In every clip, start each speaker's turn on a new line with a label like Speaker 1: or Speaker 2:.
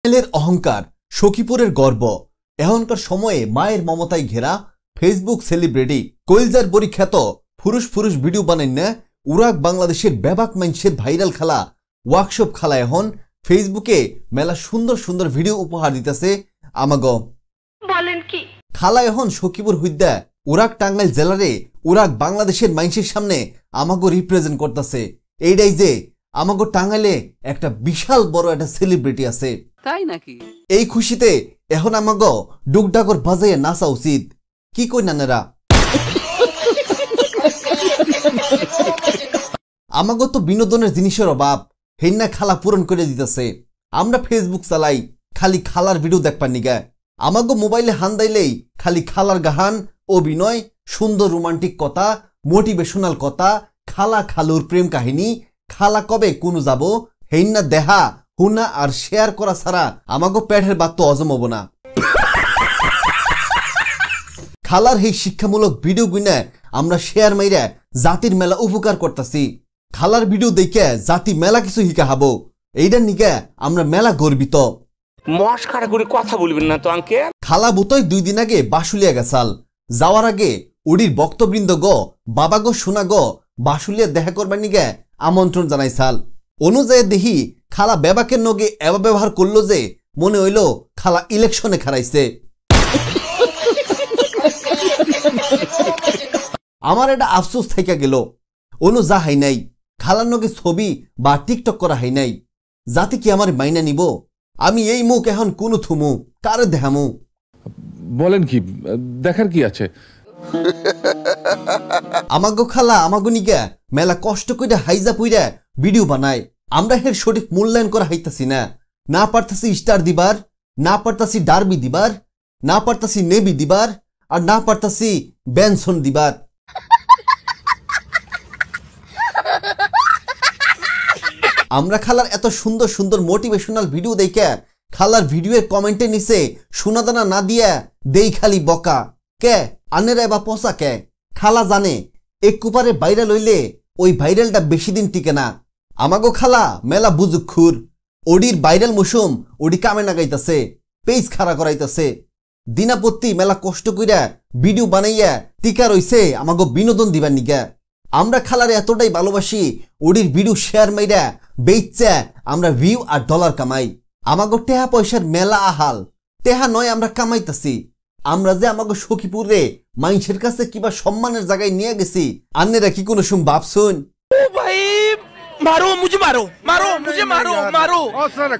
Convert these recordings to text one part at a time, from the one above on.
Speaker 1: টাঙ্গাইলের অহংকার, সখীপুরের গর্ব, এখনকার সময়ে মায়ের মমতায় ঘেরা ফেসবুক সেলিব্রিটি কইলজার বড়ি খ্যাত ফুরুষ ফুরুষ ভিডিও বানাই না উরাক বাংলাদেশের ব্যাপক মানুষের ভাইরাল খেলা ওয়ার্কশপ খেলা এখন ফেসবুকে মেলা সুন্দর সুন্দর ভিডিও উপহার দিতেছে আমাগো
Speaker 2: বলেন কি
Speaker 1: খালা এখন সখীপুর হইদা উরাক টাঙ্গাইল জেলারে উরাক বাংলাদেশের মানুষের সামনে আমাগো রিপ্রেজেন্ট করতেছে। এইটাই যে আমাগো টাঙ্গাইলে একটা বিশাল বড় একটা সেলিব্রিটি আছে,
Speaker 3: তাই নাকি?
Speaker 1: এই খুশিতে এখন আমাগো ডুগডাগর বাজাইয়া নাচা উচিত, কি কই নানেরা? আমাগো তো বিনোদনের জিনিসের অভাব, হেন্না খালা পূরণ করে দিতেছে। আমরা ফেসবুক চালাই খালি খালার ভিডিও দেখবার নিগা, আমাগো মোবাইলে হান দাইলেই খালি খালার গাহান, অভিনয়, সুন্দর রোমান্টিক কথা, মোটিভেশনাল কথা, খালা খালুর প্রেম কাহিনী, খালা কবে কোন যাব হেন্না দেহা হুনা আর শেয়ার করা ছাড়া আমাগো পেটের বাত তো হজম হবো না। খালার এই শিক্ষামূলক ভিডিও গুনে আমরা শেয়ার মাইরা জাতির মেলা উপকার করতেছি। খালার ভিডিও দেখে জাতি মেলা কিছু শিখা হাবো, এইটার নিকে আমরা মেলা গর্বিত।
Speaker 4: মস্কারা করে কথা বলবেন না তো আঙ্কেল।
Speaker 1: খালা বুতই 2 দিন আগে বাসুলিয়া গেছাল, যাওয়ার আগে ওডির বক্তবৃন্দ গ বাবা গো শোনা গ বাসুলিয়া দেখা করবার নিগে আমন্ত্রণ জানাইছাল। অনুযায়ী দেখি খালা বেবাকের নগে এবা ব্যবহার করলো যে মনে হইল খালা ইলেকশনে খারাইছে। আমার এটা আফসোস থেকে গেল, অনু যা হাই নাই খালার নগে ছবি বা টিকটক করা হাই নাই। জাতি কি আমার মাইনা নিব? আমি এই মুখ এখন কোন থুমু কারে দেখামু?
Speaker 5: বলেন কি, দেখার কি আছে?
Speaker 1: আমাগো খালা আমাগো নিগা মেলা কষ্ট কইরা হাইজা পুইরা ভিডিও বানায়, আমরা এর সঠিক মূল্যায়ন করা হইতাছি না। না পারতাছি স্টার দিবার, না পারতাছি ডারবি দিবার, না পারতাছি নেবি দিবার, আর না পারতাছি বেনসন দিবার। আমরা খালার এত সুন্দর সুন্দর মোটিভেশনাল ভিডিও দেখে খালার ভিডিওর কমেন্টে নিচে সোনাদানা না দিয়া দেই খালি বকা কে আনেরা বা পচা কে? খালা জানে এক কুপারে ভাইরাল হইলে ওই ভাইরালটা বেশি দিন টিকে না। আমাগো খালা মেলা বুজুক্ষুর, ওডির ভাইরাল মৌসুম ওডি কামে নাগাইতাছে, পেজ খাড়া করাইতাছে, দিনাপত্তি মেলা কষ্ট কইরা ভিডিও বানাইয়া টিকা রইছে আমাগো বিনোদন দিবার নিগা। আমরা খালারে এতটাই ভালোবাসি ওডির ভিডিও শেয়ার মাইরা বেইচ্চা আমরা ভিউ আর ডলার কামাই। আমাগো টেহা পয়সার মেলা আহাল, টেহা নয় আমরা কামাইতাছি। আমরা যে আমাগো সখীপুরে মাইনসের কাছে কিবা সম্মানের জায়গায় নিয়ে গেছি, আন্নেরা কি কোনো সুম ভাবছুন?
Speaker 4: ও ভাই মারো মুঝে মারো মারো মুঝে মারো মারো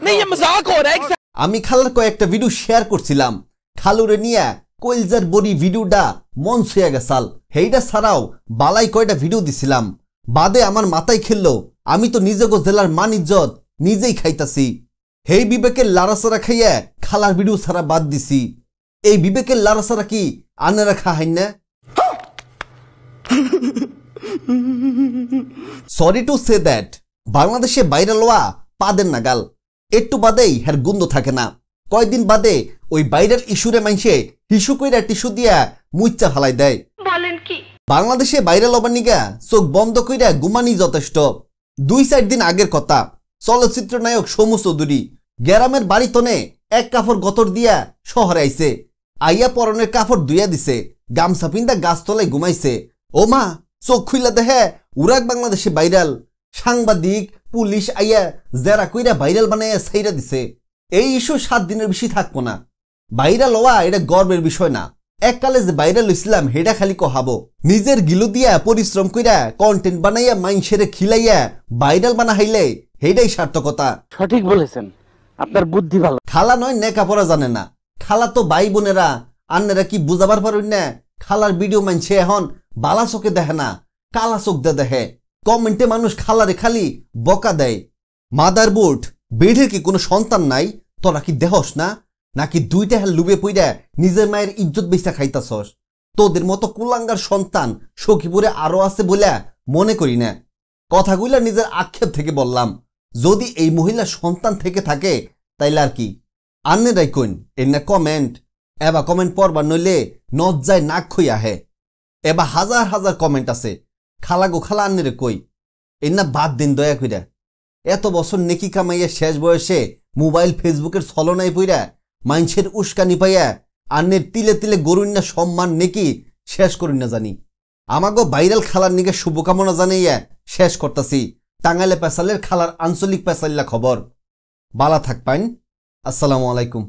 Speaker 4: नहीं ये मजाक हो रहा है।
Speaker 1: আমি খালার কয়েকটা ভিডিও শেয়ার করছিলাম, খালুরে নিয়ে কইলজার বড়ি ভিডিওটা মন ছুঁয়ে গেছাল। হেইটা ছাড়াও বালাই কয়টা ভিডিও দিছিলাম, বাদে আমার মাথায় খেললো আমি তো নিজেগো জেলার মান ইজ্জত নিজেই খাইতাছি। হেই বিবেকের লাড়াছাড়া খাইয়া খালার ভিডিও ছাড়া বাদ দিছি। এই বিবেকের লাড়াছাড়া কি আনেরা খাহাইন না? সরি টু সে দ্যাট বাংলাদেশে বাইরে লওয়া পাদের নাগাল, একটু বাদেই হের গুন্দ থাকে না। কয়দিন বাদে ওই ভাইরাল ইস্যুরে মাইনসে হিসু কইরা টিস্যু দিয়া মুচ্চা ফালাই দেয়।
Speaker 2: বলেন কি
Speaker 1: বাংলাদেশে ভাইরাল হবার নিগা চোখ বন্ধ কইরা ঘুমানি যথেষ্ট। 2-4 দিন আগের কথা, চলচ্চিত্র নায়ক সমু চৌধুরী গ্রামের বাড়িতনে এক কাপড় গতর দিয়া শহরে আইছে, আইয়া পরনের কাপড় দুইয়া দিছে, গামছা পিন্দা গাছতলায় ঘুমাইছে। ও মা চোখ খুইলা দেহে উরাক বাংলাদেশে ভাইরাল, সাংবাদিক পুলিশ আইয়া জেরা কইরা ভাইরাল বানাইয়া ছাইরা দিছে। এই ইস্যু 7 দিনের বেশি থাকবো না। ভাইরাল হওয়া এটা গর্বের বিষয় না, এককালে যে ভাইরাল হইছিলাম হেডা খালি কহাবো। নিজের গিলু দিয়া পরিশ্রম কইরা কন্টেন্ট বানাইয়া মাইনসেরে খিলাইয়া ভাইরাল বানা হাইলে হেডাই সার্থকতা।
Speaker 3: সঠিক বলেছেন, আপনার বুদ্ধি ভালো।
Speaker 1: খালা নয় নেকা পড়া জানে না, খালা তো ভাই বোনেরা আন্নেরা কি বুঝাবার পারুন না? খালার ভিডিও মানছে এখন বালা চোখে দেখে না, কালা চোখ দে দেখে। কমেন্টে মানুষ খালারে খালি বকা দেয়। মাদার বোর্ড বেড়ের কি কোনো সন্তান নাই? তোরা কি দেহস না নাকি 2টা হেল লুবে পইরা নিজের মায়ের ইজ্জত বেচা খাইতাছস? তোদের মতো কুলাঙ্গার সন্তান সখীপুরে আরো আছে বলে মনে করি না। কথাগুলা নিজের আক্ষেপ থেকে বললাম। যদি এই মহিলা সন্তান থেকে থাকে তাইলে আর কি আন্নেরাই কইন এনে কমেন্ট, এবা কমেন্ট পড়বার নইলে নজ্জায় নাক খই আহে। এবা হাজার হাজার কমেন্ট আছে, খালা গো খালা আন্নেরে কই এনা বাদ দিন দয়া কইরা। এত বছর নেকি কামাইয়া শেষ বয়সে মোবাইল ফেসবুকের ছলনায় পইরা মাইনছের উস্কানি পাইয়া আন্নের তিলে তিলে গরুন্না সম্মান নেকি শেষ করুন না জানি আমাগো ভাইরাল খালার নিকে শুভকামনা জানাইয়া শেষ করতাছি টাঙ্গাইলে পেশালের খালার আঞ্চলিক পেশাল্লা খবর বালা থাকবেন আসসালামু আলাইকুম